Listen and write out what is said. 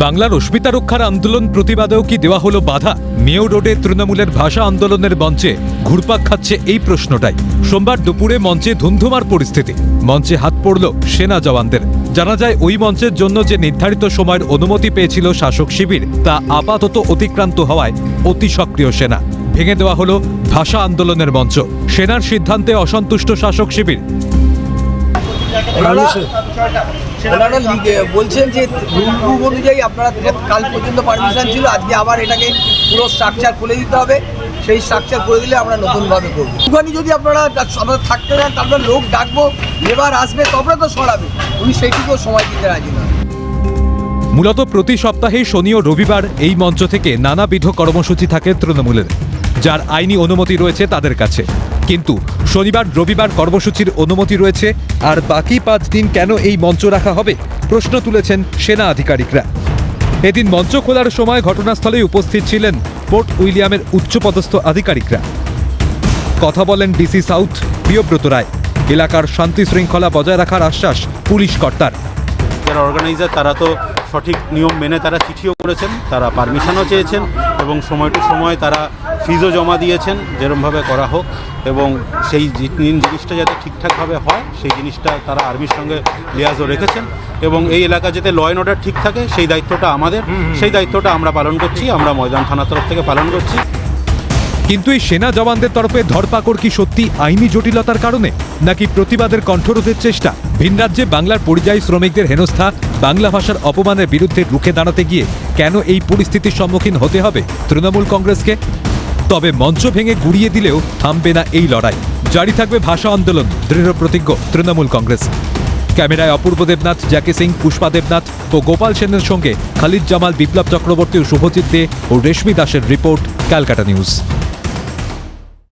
বাংলার অস্মিতা রক্ষার আন্দোলন প্রতিবাদেও কি দেওয়া হলো বাধা? মেয়র রোডে তৃণমূলের ভাষা আন্দোলনের মঞ্চে ঘুরপাক খাচ্ছে এই প্রশ্নটাই। সোমবার দুপুরে মঞ্চে ধুন্ধুমার পরিস্থিতি। মঞ্চে হাত পড়ল সেনা জওয়ানদের। জানা যায় ওই মঞ্চের জন্য যে নির্ধারিত সময়ের অনুমতি পেয়েছিল শাসক শিবির, তা আপাতত অতিক্রান্ত হওয়ায় অতি সক্রিয় সেনা। ভেঙে দেওয়া হলো ভাষা আন্দোলনের মঞ্চ। সেনার সিদ্ধান্তে অসন্তুষ্ট শাসক শিবির। ওনারা বলছেন যে রুল অনুযায়ী আপনারা কাল পর্যন্ত পারমিশন ছিল, আজকে আবার এটাকে পুরো স্ট্রাকচার খুলে দিতে হবে। সেই স্ট্রাকচার করে দিলে আমরা নতুনভাবে করবো। ওখানে যদি আপনারা থাকতে দেন, তারপরে লোক ডাকবো, লেবার আসবে, তবে তো সরাবে। উনি সেইটুকুও সময় দিতে রাজি নয়। মূলত প্রতি সপ্তাহে শনি ও রবিবার এই মঞ্চ থেকে নানাবিধ কর্মসূচি থাকে তৃণমূলের, যার আইনি অনুমতি রয়েছে তাদের কাছে। কিন্তু শনিবার রবিবার কর্মসূচির অনুমতি রয়েছে, আর বাকি 5 দিন কেন এই মঞ্চ রাখা হবে প্রশ্ন তুলেছেন সেনা আধিকারিকরা। এদিন মঞ্চ খোলার সময় ঘটনাস্থলে উপস্থিত ছিলেন পোর্ট উইলিয়ামের উচ্চপদস্থ আধিকারিকরা। কথা বলেন ডিসি সাউথ প্রিয়ব্রত রায়। এলাকার শান্তি শৃঙ্খলা বজায় রাখার আশ্বাস পুলিশ কর্তার। যারা অর্গানাইজার তারা তো সঠিক নিয়ম মেনে তারা চিঠিও করেছেন, তারা পারমিশনও চেয়েছেন এবং সময় টু সময় তারা ফিজও জমা দিয়েছেন যেরমভাবে করা হোক, এবং সেই জিনিসটা যাতে ঠিকঠাকভাবে হয় সেই জিনিসটা তারা আর্মির সঙ্গে লিয়াজও রেখেছেন। এবং এই এলাকা যাতে ল অ্যান্ড অর্ডার ঠিক থাকে সেই দায়িত্বটা আমাদের, সেই দায়িত্বটা আমরা পালন করছি, আমরা ময়দান থানার তরফ থেকে পালন করছি। কিন্তু এই সেনা জওয়ানদের তরফে ধরপাকড় কি সত্যি আইনি জটিলতার কারণে, নাকি প্রতিবাদের কণ্ঠরোধের চেষ্টা? ভিন রাজ্যে বাংলার পরিযায়ী শ্রমিকদের হেনস্থা, বাংলা ভাষার অপমানের বিরুদ্ধে রুখে দাঁড়াতে গিয়ে কেন এই পরিস্থিতির সম্মুখীন হতে হবে তৃণমূল কংগ্রেসকে? তবে মঞ্চ ভেঙে গুড়িয়ে দিলেও থামবে না এই লড়াই। জারি থাকবে ভাষা আন্দোলন, দৃঢ় প্রতিজ্ঞ তৃণমূল কংগ্রেস। ক্যামেরায় অপূর্ব দেবনাথ, জ্যাকি সিং, পুষ্পা দেবনাথ ও গোপাল সেনের সঙ্গে খালিদ জামাল, বিপ্লব চক্রবর্তী ও শুভজিৎ দে ও রেশমি দাসের রিপোর্ট, ক্যালকাটা নিউজ।